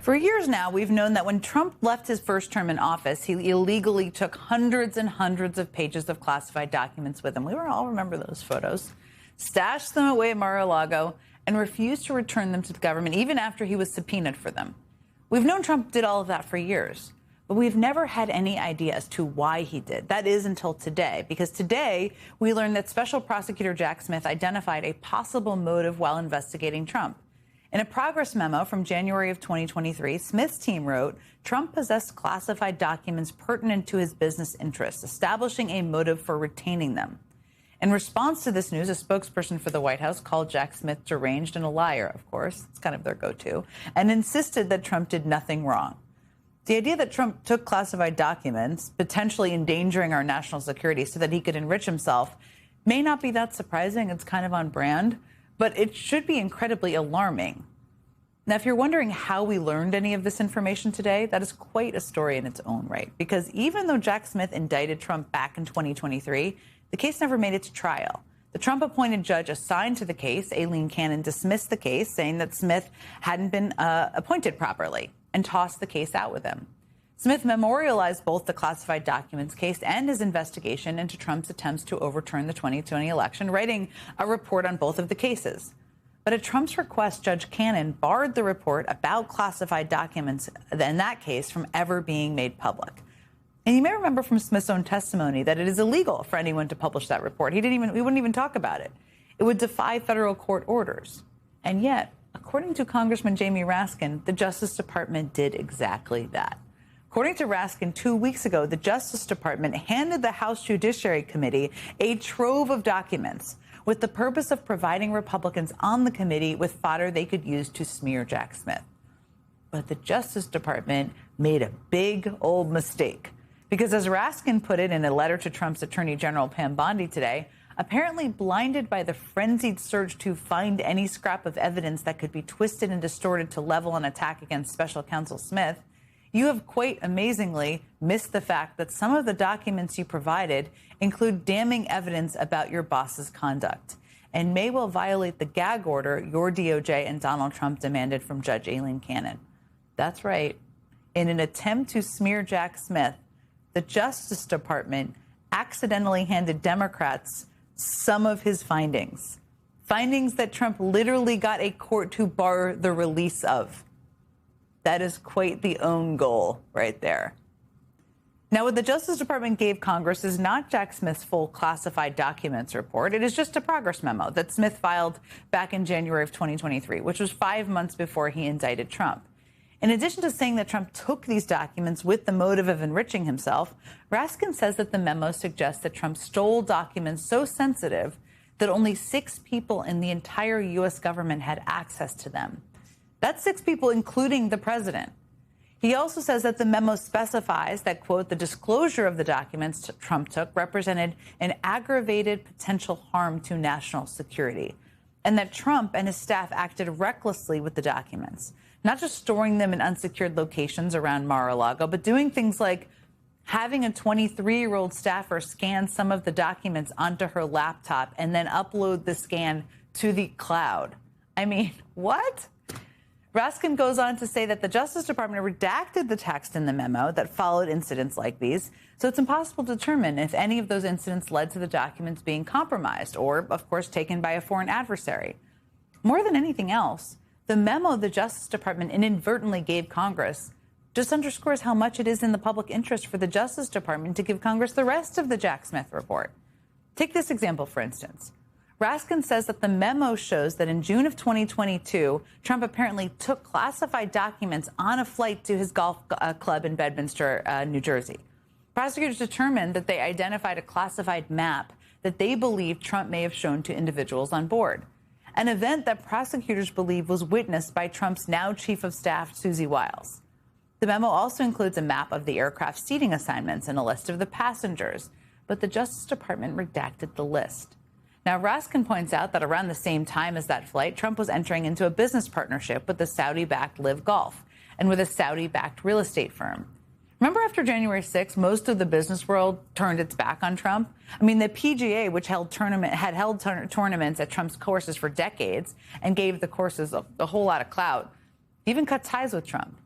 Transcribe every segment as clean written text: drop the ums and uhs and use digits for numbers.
For years now, we've known that when Trump left his first term in office, he illegally took hundreds and hundreds of pages of classified documents with him. We all remember those photos. Stashed them away at Mar-a-Lago and refused to return them to the government even after he was subpoenaed for them. We've known Trump did all of that for years, but we've never had any idea as to why he did. That is until today, because today we learned that Special Prosecutor Jack Smith identified a possible motive while investigating Trump. In a progress memo from January of 2023, Smith's team wrote, Trump possessed classified documents pertinent to his business interests, establishing a motive for retaining them. In response to this news, a spokesperson for the White House called Jack Smith deranged and a liar, of course. It's kind of their go-to, and insisted that Trump did nothing wrong. The idea that Trump took classified documents, potentially endangering our national security so that he could enrich himself, may not be that surprising. It's kind of on brand, but it should be incredibly alarming. Now, if you're wondering how we learned any of this information today, that is quite a story in its own right, because even though Jack Smith indicted Trump back in 2023, the case never made it to trial. The Trump-appointed judge assigned to the case, Aileen Cannon, dismissed the case, saying that Smith hadn't been appointed properly, and tossed the case out with him. Smith memorialized both the classified documents case and his investigation into Trump's attempts to overturn the 2020 election, writing a report on both of the cases. But at Trump's request, Judge Cannon barred the report about classified documents in that case from ever being made public. And you may remember from Smith's own testimony that it is illegal for anyone to publish that report. He wouldn't even talk about it. It would defy federal court orders. And yet, according to Congressman Jamie Raskin, the Justice Department did exactly that. According to Raskin, 2 weeks ago, the Justice Department handed the House Judiciary Committee a trove of documents with the purpose of providing Republicans on the committee with fodder they could use to smear Jack Smith. But the Justice Department made a big old mistake. Because as Raskin put it in a letter to Trump's Attorney General Pam Bondi today, apparently blinded by the frenzied search to find any scrap of evidence that could be twisted and distorted to level an attack against Special Counsel Smith, you have quite amazingly missed the fact that some of the documents you provided include damning evidence about your boss's conduct and may well violate the gag order your DOJ and Donald Trump demanded from Judge Aileen Cannon. That's right. In an attempt to smear Jack Smith, the Justice Department accidentally handed Democrats some of his findings that Trump literally got a court to bar the release of. That is quite the own goal right there. Now, what the Justice Department gave Congress is not Jack Smith's full classified documents report. It is just a progress memo that Smith filed back in January of 2023, which was 5 months before he indicted Trump. In addition to saying that Trump took these documents with the motive of enriching himself, Raskin says that the memo suggests that Trump stole documents so sensitive that only 6 people in the entire U.S. government had access to them. That's 6 people, including the president. He also says that the memo specifies that, quote, the disclosure of the documents Trump took represented an aggravated potential harm to national security, and that Trump and his staff acted recklessly with the documents, not just storing them in unsecured locations around Mar-a-Lago, but doing things like having a 23-year-old staffer scan some of the documents onto her laptop and then upload the scan to the cloud. I mean, what? Raskin goes on to say that the Justice Department redacted the text in the memo that followed incidents like these, so it's impossible to determine if any of those incidents led to the documents being compromised or, of course, taken by a foreign adversary. More than anything else, the memo the Justice Department inadvertently gave Congress just underscores how much it is in the public interest for the Justice Department to give Congress the rest of the Jack Smith report. Take this example, for instance. Raskin says that the memo shows that in June of 2022, Trump apparently took classified documents on a flight to his golf club in Bedminster, New Jersey. Prosecutors determined that they identified a classified map that they believe Trump may have shown to individuals on board, an event that prosecutors believe was witnessed by Trump's now chief of staff, Susie Wiles. The memo also includes a map of the aircraft seating assignments and a list of the passengers, but the Justice Department redacted the list. Now, Raskin points out that around the same time as that flight, Trump was entering into a business partnership with the Saudi-backed Live Golf and with a Saudi-backed real estate firm. Remember after January 6th, most of the business world turned its back on Trump? I mean, the PGA, which had held tournaments at Trump's courses for decades and gave the courses a whole lot of clout, even cut ties with Trump.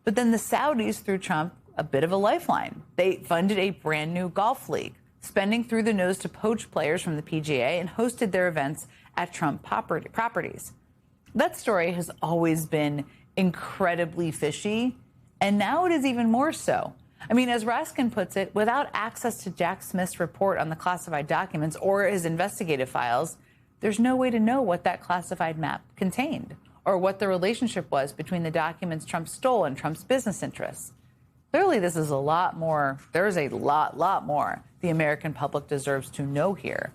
But then the Saudis threw Trump a bit of a lifeline. They funded a brand new golf league, spending through the nose to poach players from the PGA, and hosted their events at Trump properties. That story has always been incredibly fishy, and now it is even more so. I mean, as Raskin puts it, without access to Jack Smith's report on the classified documents or his investigative files, there's no way to know what that classified map contained or what the relationship was between the documents Trump stole and Trump's business interests. Clearly, this is a lot more. There's a lot more the American public deserves to know here.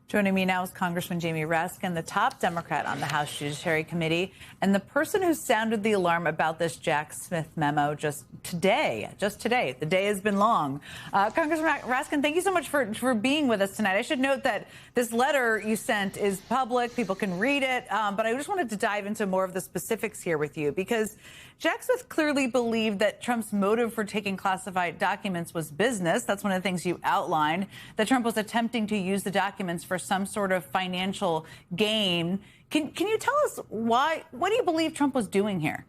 Joining me now is Congressman Jamie Raskin, the top Democrat on the House Judiciary Committee, and the person who sounded the alarm about this Jack Smith memo just today. The day has been long. Congressman Raskin, thank you so much for being with us tonight. I should note that this letter you sent is public. People can read it. But I just wanted to dive into more of the specifics here with you, because Jack Smith clearly believed that Trump's motive for taking classified documents was business. That's one of the things you outlined, that Trump was attempting to use the documents for some sort of financial gain. Can you tell us why? What do you believe Trump was doing here?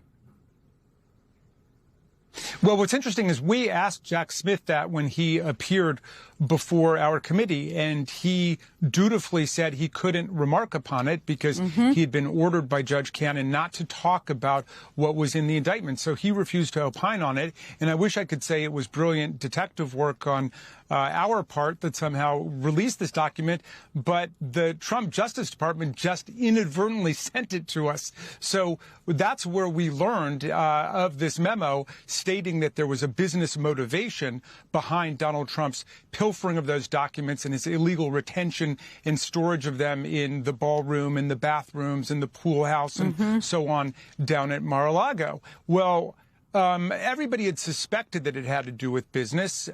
Well, what's interesting is we asked Jack Smith that when he appeared before our committee, and he dutifully said he couldn't remark upon it because he had been ordered by Judge Cannon not to talk about what was in the indictment. So he refused to opine on it. And I wish I could say it was brilliant detective work on our part that somehow released this document, but the Trump Justice Department just inadvertently sent it to us. So that's where we learned of this memo stating that there was a business motivation behind Donald Trump's pilfering of those documents and his illegal retention and storage of them in the ballroom, in the bathrooms, in the pool house, and so on down at Mar-a-Lago. Well, everybody had suspected that it had to do with business,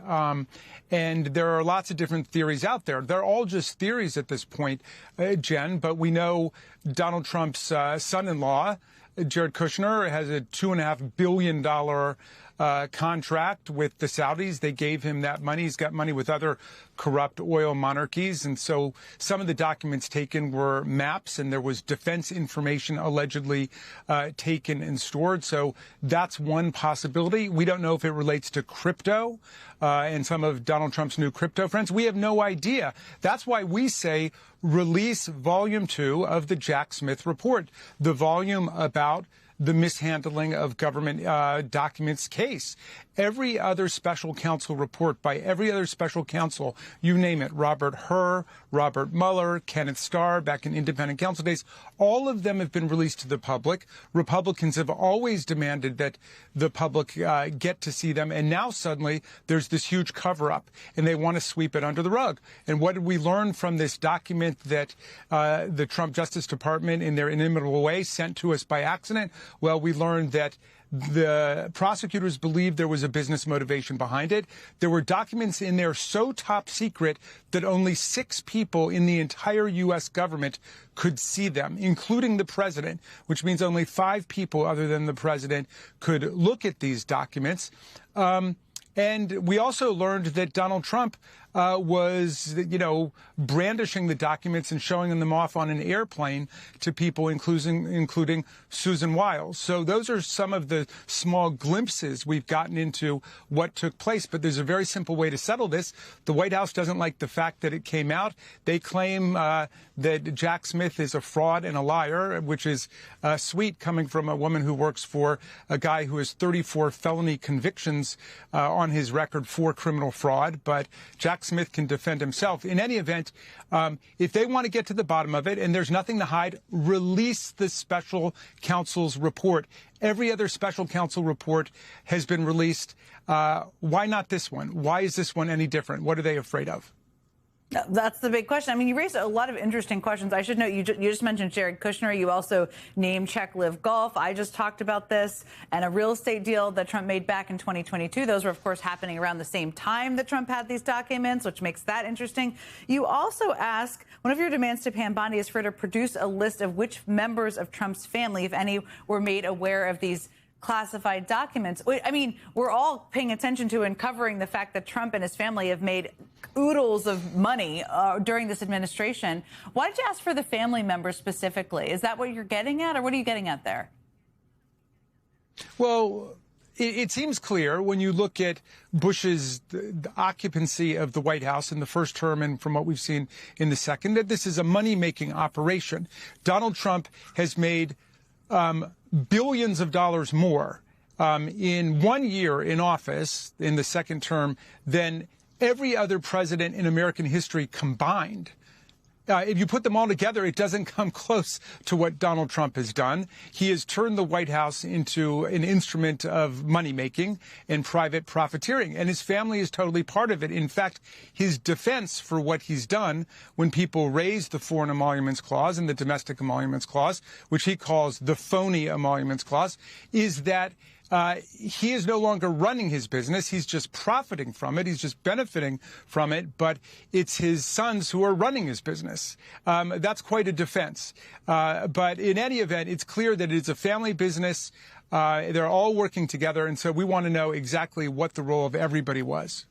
and there are lots of different theories out there. They're all just theories at this point, Jen, but we know Donald Trump's son-in-law, Jared Kushner, has a $2.5 billion contract with the Saudis. They gave him that money. He's got money with other corrupt oil monarchies. And so some of the documents taken were maps, and there was defense information allegedly taken and stored. So that's one possibility. We don't know if it relates to crypto and some of Donald Trump's new crypto friends. We have no idea. That's why we say release Volume 2 of the Jack Smith report, the volume about the mishandling of government documents case. Every other special counsel report by every other special counsel, you name it, Robert Hur, Robert Mueller, Kenneth Starr, back in independent counsel days, all of them have been released to the public. Republicans have always demanded that the public get to see them. And now suddenly there's this huge cover up and they want to sweep it under the rug. And what did we learn from this document that the Trump Justice Department, in their inimitable way, sent to us by accident? Well, we learned that the prosecutors believed there was a business motivation behind it. There were documents in there so top secret that only 6 people in the entire U.S. government could see them, including the president, which means only 5 people other than the president could look at these documents. And we also learned that Donald Trump was, brandishing the documents and showing them off on an airplane to people, including Susan Wiles. So those are some of the small glimpses we've gotten into what took place. But there's a very simple way to settle this. The White House doesn't like the fact that it came out. They claim that Jack Smith is a fraud and a liar, which is sweet coming from a woman who works for a guy who has 34 felony convictions on his record for criminal fraud. But Jack Smith can defend himself. In any event, if they want to get to the bottom of it, and there's nothing to hide, release the special counsel's report. Every other special counsel report has been released. Why not this one? Why is this one any different? What are they afraid of? That's the big question. I mean, you raised a lot of interesting questions. I should note you just mentioned Jared Kushner. You also named Czech Live Golf. I just talked about this, and a real estate deal that Trump made back in 2022. Those were, of course, happening around the same time that Trump had these documents, which makes that interesting. You also ask, one of your demands to Pam Bondi is for her to produce a list of which members of Trump's family, if any, were made aware of these classified documents. I mean, we're all paying attention to and covering the fact that Trump and his family have made oodles of money during this administration. Why did you ask for the family members specifically? Is that what you're getting at, or what are you getting at there? Well, it seems clear when you look at Bush's the occupancy of the White House in the first term and from what we've seen in the second, that this is a money-making operation. Donald Trump has made billions of dollars more in 1 year in office in the second term than every other president in American history combined. If you put them all together, it doesn't come close to what Donald Trump has done. He has turned the White House into an instrument of money-making and private profiteering, and his family is totally part of it. In fact, his defense for what he's done when people raise the Foreign Emoluments Clause and the Domestic Emoluments Clause, which he calls the phony Emoluments Clause, is that he is no longer running his business. He's just profiting from it. He's just benefiting from it. But it's his sons who are running his business. That's quite a defense. But in any event, it's clear that it's a family business. They're all working together. And so we want to know exactly what the role of everybody was.